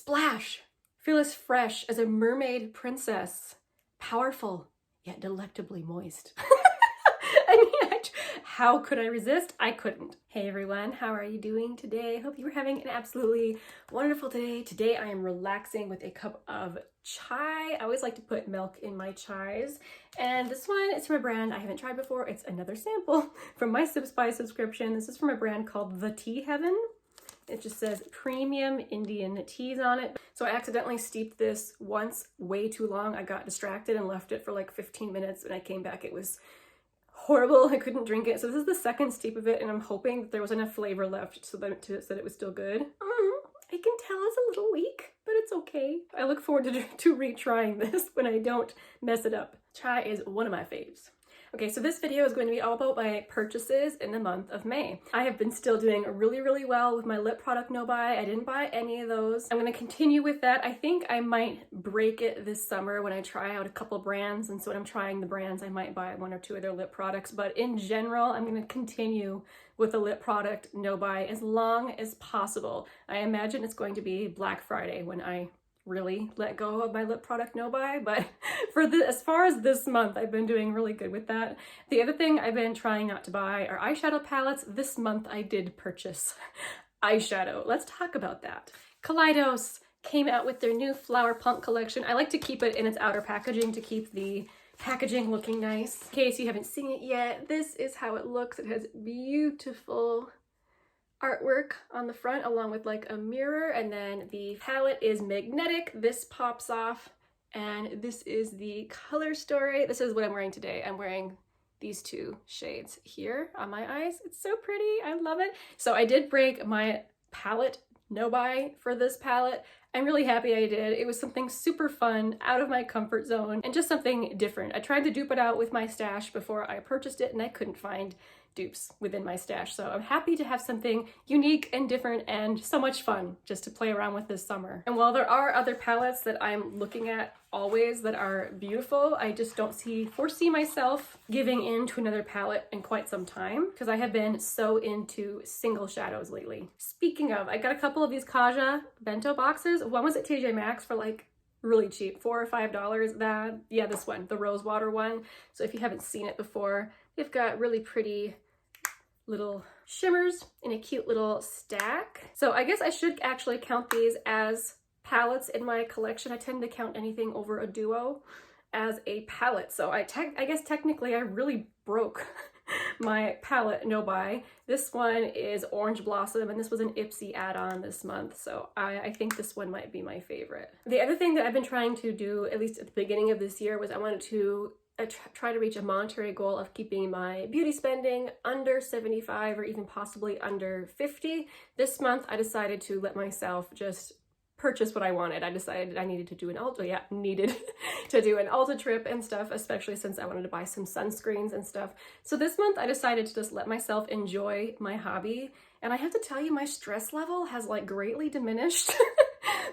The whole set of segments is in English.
Splash! Feel as fresh as a mermaid princess. Powerful, yet delectably moist. I mean, how could I resist? I couldn't. Hey everyone, how are you doing today? Hope you're having an absolutely wonderful day. Today I am relaxing with a cup of chai. I always like to put milk in my chais. And this one is from a brand I haven't tried before. It's another sample from my Sips by subscription. This is from a brand called The Tea Heaven. It just says premium Indian teas on it. So I accidentally steeped this once way too long. I got distracted and left it for like 15 minutes. When I came back, it was horrible. I couldn't drink it. So this is the second steep of it, and I'm hoping that there was enough flavor left so that it was still good. I can tell it's a little weak, but it's okay. I look forward to retrying this when I don't mess it up. Chai is one of my faves. Okay, so this video is going to be all about my purchases in the month of May. I have been still doing really well with my lip product no buy. I didn't buy any of those. I'm going to continue with that. I think I might break it this summer when I try out a couple brands, and so when I'm trying the brands, I might buy one or two of their lip products, but in general, I'm going to continue with the lip product no buy as long as possible. I imagine it's going to be Black Friday when I really let go of my lip product no buy, but as far as this month, I've been doing really good with that. The other thing I've been trying not to buy are eyeshadow palettes. This month I did purchase eyeshadow. Let's talk about that. Kaleidos came out with their new Flower Punk collection. I like to keep it in its outer packaging to keep the packaging looking nice. In case you haven't seen it yet, this is how it looks. It has beautiful artwork on the front along with like a mirror, and then the palette is magnetic. This pops off, and this is the color story. This is what I'm wearing today. I'm wearing these two shades here on my eyes. It's so pretty. I love it. So I did break my palette no buy for this palette. I'm really happy I did. It was something super fun, out of my comfort zone, and just something different. I tried to dupe it out with my stash before I purchased it, and I couldn't find dupes within my stash. So I'm happy to have something unique and different and so much fun just to play around with this summer. And while there are other palettes that I'm looking at always that are beautiful, I just don't foresee myself giving in to another palette in quite some time because I have been so into single shadows lately. Speaking of, I got a couple of these Kaja bento boxes. One was at TJ Maxx for like really cheap, $4 or $5. Yeah, this one, the rose water one. So if you haven't seen it before, they've got really pretty little shimmers in a cute little stack. So I guess I should actually count these as palettes in my collection. I tend to count anything over a duo as a palette. So I guess technically I really broke my palette no buy. This one is Orange Blossom, and this was an Ipsy add-on this month, so I think this one might be my favorite. The other thing that I've been trying to do, at least at the beginning of this year, was I wanted to try to reach a monetary goal of keeping my beauty spending under 75 or even possibly under 50. This month I decided to let myself just purchase what I wanted. I decided I needed to do an Ulta trip and stuff, especially since I wanted to buy some sunscreens and stuff. So this month I decided to just let myself enjoy my hobby, and I have to tell you, my stress level has like greatly diminished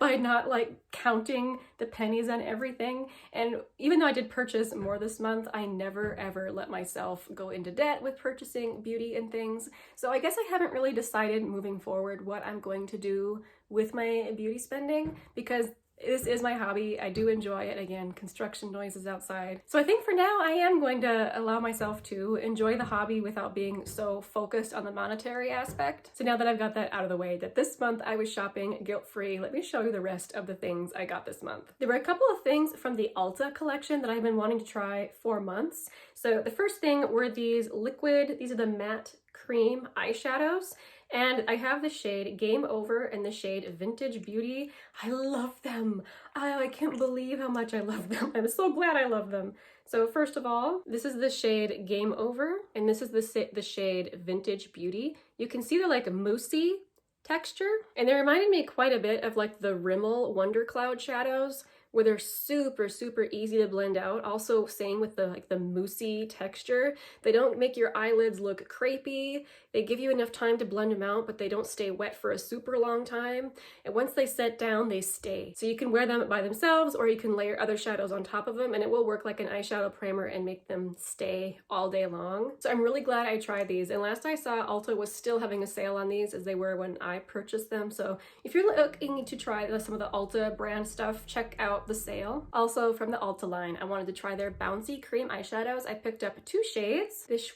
by not like counting the pennies on everything. And even though I did purchase more this month, I never ever let myself go into debt with purchasing beauty and things. So I guess I haven't really decided moving forward what I'm going to do with my beauty spending, because this is my hobby. I do enjoy it. Again, construction noises outside. So I think for now I am going to allow myself to enjoy the hobby without being so focused on the monetary aspect. So now that I've got that out of the way, that this month I was shopping guilt-free, let me show you the rest of the things I got this month. There were a couple of things from the Ulta collection that I've been wanting to try for months. So the first thing were these these are the matte cream eyeshadows. And I have the shade Game Over and the shade Vintage Beauty. I love them. I can't believe how much I love them. I'm so glad I love them. So first of all, this is the shade Game Over, and this is the shade Vintage Beauty. You can see they're like a moussey texture, and they reminded me quite a bit of like the Rimmel Wonder Cloud shadows, where they're super, super easy to blend out. Also, same with the moussey texture. They don't make your eyelids look crepey. They give you enough time to blend them out, but they don't stay wet for a super long time. And once they set down, they stay. So you can wear them by themselves, or you can layer other shadows on top of them, and it will work like an eyeshadow primer and make them stay all day long. So I'm really glad I tried these. And last I saw, Ulta was still having a sale on these, as they were when I purchased them. So if you're looking to try some of the Ulta brand stuff, check out the sale. Also from the Ulta line, I wanted to try their Bouncy cream eyeshadows. I picked up 2 shades. This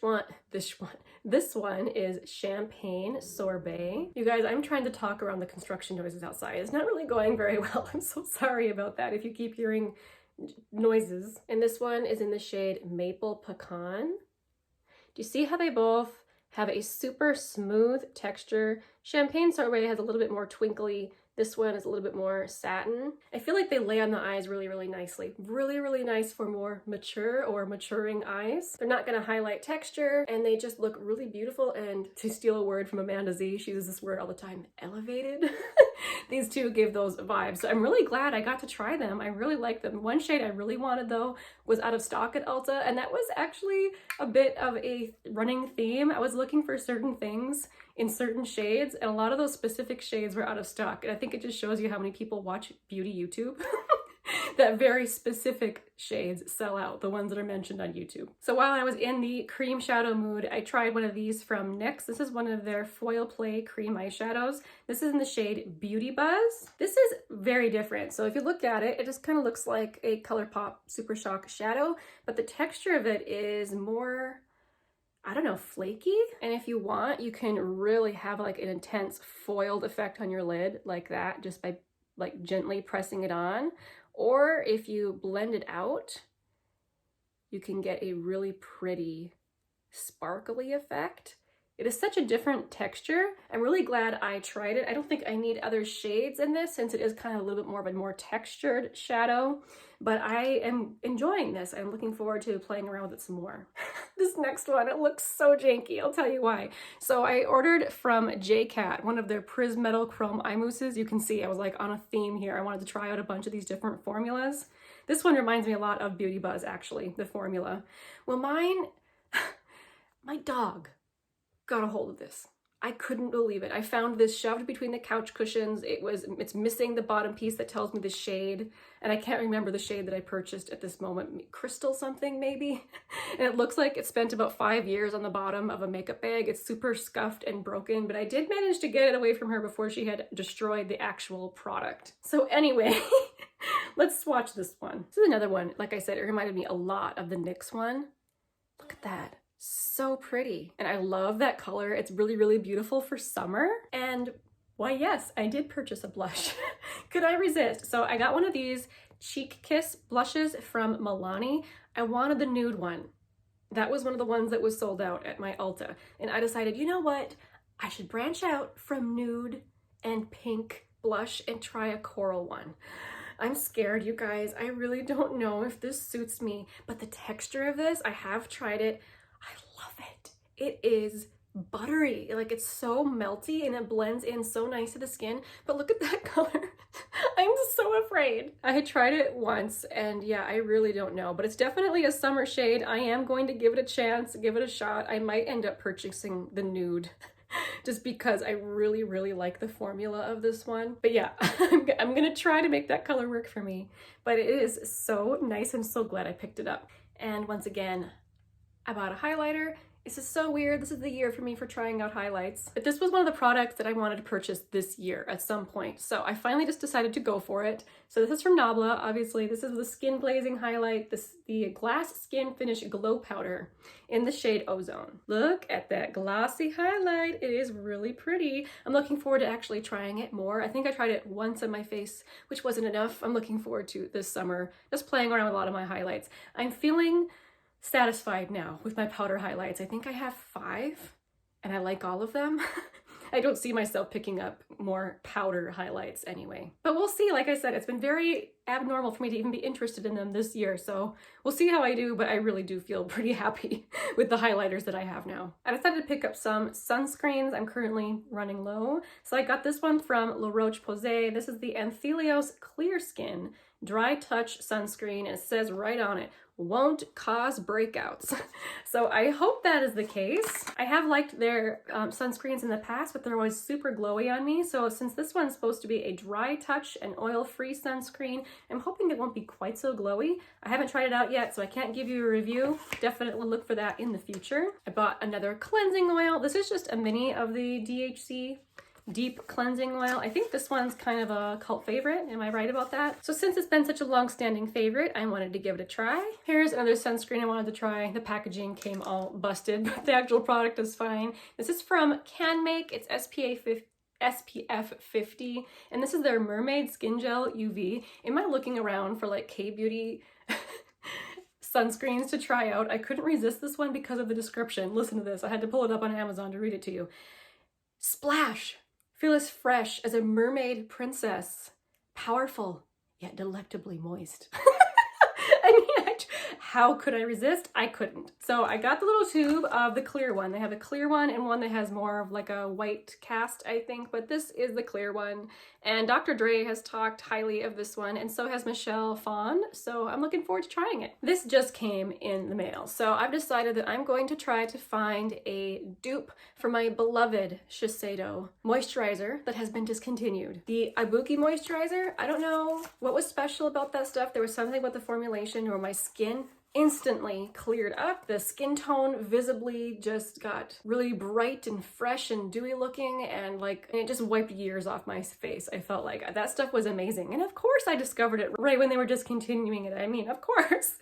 one is Champagne Sorbet. You guys, I'm trying to talk around the construction noises outside. It's not really going very well. I'm so sorry about that if you keep hearing noises. And this one is in the shade Maple Pecan. Do you see how they both have a super smooth texture? Champagne Sorbet has a little bit more twinkly. This one is a little bit more satin. I feel like they lay on the eyes really, really nicely. Really, really nice for more mature or maturing eyes. They're not gonna highlight texture, and they just look really beautiful. And to steal a word from Amanda Z, she uses this word all the time, elevated. These two give those vibes. So I'm really glad I got to try them. I really like them. One shade I really wanted though was out of stock at Ulta, and that was actually a bit of a running theme. I was looking for certain things in certain shades, and a lot of those specific shades were out of stock. And I think it just shows you how many people watch beauty YouTube. That very specific shades sell out, the ones that are mentioned on YouTube. So while I was in the cream shadow mood, I tried one of these from NYX. This is one of their Foil Play cream eyeshadows. This is in the shade Beauty Buzz. This is very different. So if you look at it, it just kind of looks like a ColourPop Super Shock shadow, but the texture of it is more, I don't know, flaky. And if you want, you can really have like an intense foiled effect on your lid like that, just by like gently pressing it on. Or if you blend it out, you can get a really pretty sparkly effect. It is such a different texture. I'm really glad I tried it. I don't think I need other shades in this, since it is kind of a little bit more of a more textured shadow, but I am enjoying this. I'm looking forward to playing around with it some more. This next one, it looks so janky. I'll tell you why. So I ordered from JCat, one of their Prizmetal Chrome eye mousses. You can see I was like on a theme here. I wanted to try out a bunch of these different formulas. This one reminds me a lot of Beauty Buzz, actually, the formula. Well, my dog got a hold of this. I couldn't believe it. I found this shoved between the couch cushions. It's missing the bottom piece that tells me the shade, and I can't remember the shade that I purchased at this moment. Crystal something maybe? And it looks like it spent about 5 years on the bottom of a makeup bag. It's super scuffed and broken, but I did manage to get it away from her before she had destroyed the actual product. So anyway, let's swatch this one. This is another one. Like I said, it reminded me a lot of the NYX one. Look at that. So pretty. And I love that color. It's really, really beautiful for summer. And why, yes, I did purchase a blush. Could I resist? So I got one of these Cheek Kiss blushes from Milani. I wanted the nude one. That was one of the ones that was sold out at my Ulta. And I decided, you know what? I should branch out from nude and pink blush and try a coral one. I'm scared, you guys. I really don't know if this suits me, but the texture of this, I have tried it. I love it. It is buttery, like it's so melty and it blends in so nice to the skin. But look at that color. I'm so afraid. I had tried it once and yeah, I really don't know, but it's definitely a summer shade. I am going to give it a chance, give it a shot. I might end up purchasing the nude just because I really, really like the formula of this one. But yeah, I'm gonna try to make that color work for me. But it is so nice. I'm so glad I picked it up. And once again, I bought a highlighter. This is so weird. This is the year for me for trying out highlights. But this was one of the products that I wanted to purchase this year at some point. So I finally just decided to go for it. So this is from Nabla. Obviously, this is the Skin Blazing Highlight, the Glass Skin Finish Glow Powder in the shade Ozone. Look at that glossy highlight. It is really pretty. I'm looking forward to actually trying it more. I think I tried it once on my face, which wasn't enough. I'm looking forward to this summer, just playing around with a lot of my highlights. I'm feeling satisfied now with my powder highlights. I think I have 5 and I like all of them. I don't see myself picking up more powder highlights anyway. But we'll see. Like I said, it's been very abnormal for me to even be interested in them this year, so we'll see how I do, but I really do feel pretty happy with the highlighters that I have now. I decided to pick up some sunscreens. I'm currently running low, so I got this one from La Roche-Posay. This is the Anthelios Clear Skin Dry Touch Sunscreen, and it says right on it, won't cause breakouts. So I hope that is the case. I have liked their sunscreens in the past, but they're always super glowy on me. So since this one's supposed to be a dry touch and oil-free sunscreen, I'm hoping it won't be quite so glowy. I haven't tried it out yet, so I can't give you a review. Definitely look for that in the future. I bought another cleansing oil. This is just a mini of the DHC Deep Cleansing Oil. I think this one's kind of a cult favorite. Am I right about that? So since it's been such a long-standing favorite, I wanted to give it a try. Here's another sunscreen I wanted to try. The packaging came all busted, but the actual product is fine. This is from CanMake. It's SPF 50, and this is their Mermaid Skin Gel UV. Am I looking around for like K-beauty sunscreens to try out? I couldn't resist this one because of the description. Listen to this. I had to pull it up on Amazon to read it to you. Splash! Feel as fresh as a mermaid princess. Powerful, yet delectably moist. I mean, how could I resist? I couldn't. So I got the little tube of the clear one. They have a clear one and one that has more of like a white cast, I think, but this is the clear one. And Dr. Dre has talked highly of this one, and so has Michelle Phan, so I'm looking forward to trying it. This just came in the mail, so I've decided that I'm going to try to find a dupe for my beloved Shiseido moisturizer that has been discontinued. The Ibuki Moisturizer, I don't know what was special about that stuff. There was something about the formulation where my skin instantly cleared up. The skin tone visibly just got really bright and fresh and dewy looking, and it just wiped years off my face. I felt like that stuff was amazing. And of course I discovered it right when they were discontinuing it. I mean, of course.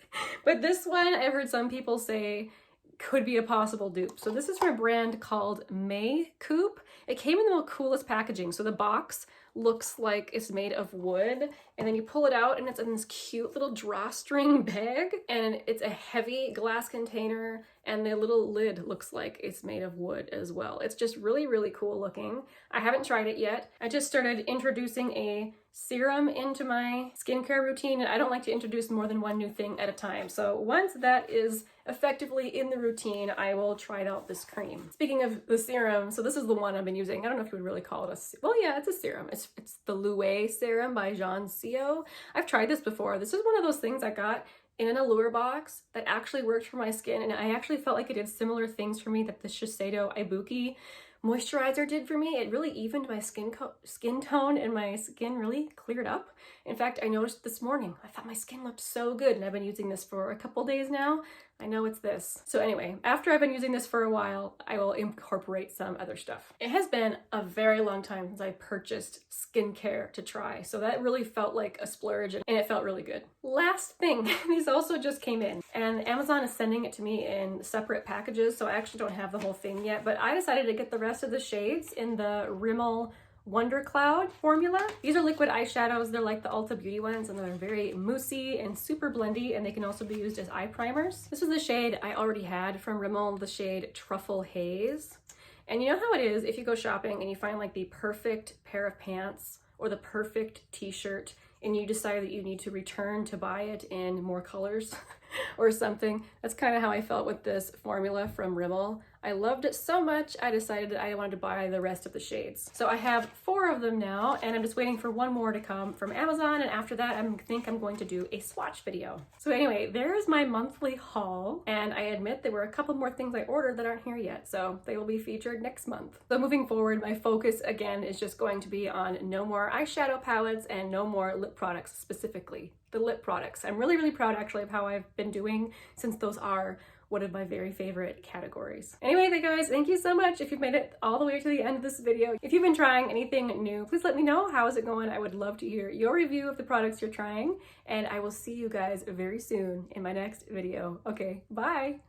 But this one, I've heard some people say could be a possible dupe. So this is from a brand called May Coupe. It came in the coolest packaging. So the box looks like it's made of wood, and then you pull it out and it's in this cute little drawstring bag, and it's a heavy glass container, and the little lid looks like it's made of wood as well. It's just really, really cool looking. I haven't tried it yet. I just started introducing a serum into my skincare routine, and I don't like to introduce more than one new thing at a time. So once that is effectively in the routine, I will try out this cream. Speaking of the serum, so this is the one I've been using. I don't know if you would really call it well, yeah, it's a serum. It's the Louis serum by Jean Sio. I've tried this before. This is one of those things I got in an Allure box that actually worked for my skin, and I actually felt like it did similar things for me that the Shiseido Ibuki moisturizer did for me. It really evened my skin tone, and my skin really cleared up. In fact, I noticed this morning, I thought my skin looked so good, and I've been using this for a couple days now. I know it's this. So anyway, after I've been using this for a while, I will incorporate some other stuff. It has been a very long time since I purchased skincare to try, so that really felt like a splurge, and it felt really good. Last thing, these also just came in, and Amazon is sending it to me in separate packages, so I actually don't have the whole thing yet, but I decided to get the rest of the shades in the Rimmel Wonder Cloud formula. These are liquid eyeshadows. They're like the Ulta Beauty ones, and they're very moussey and super blendy, and they can also be used as eye primers. This is the shade I already had from Rimmel, the shade Truffle Haze. And you know how it is if you go shopping and you find like the perfect pair of pants or the perfect t-shirt, and you decide that you need to return to buy it in more colors or something. That's kind of how I felt with this formula from Rimmel. I loved it so much, I decided that I wanted to buy the rest of the shades. So I have 4 of them now, and I'm just waiting for one more to come from Amazon, and after that I think I'm going to do a swatch video. So anyway, there's my monthly haul, and I admit there were a couple more things I ordered that aren't here yet, so they will be featured next month. So moving forward, my focus again is just going to be on no more eyeshadow palettes and no more lip products, specifically the lip products. I'm really, really proud actually of how I've been doing, since those are one of my very favorite categories. Anyway, guys, thank you so much if you've made it all the way to the end of this video. If you've been trying anything new, please let me know. How is it going? I would love to hear your review of the products you're trying, and I will see you guys very soon in my next video. Okay, bye!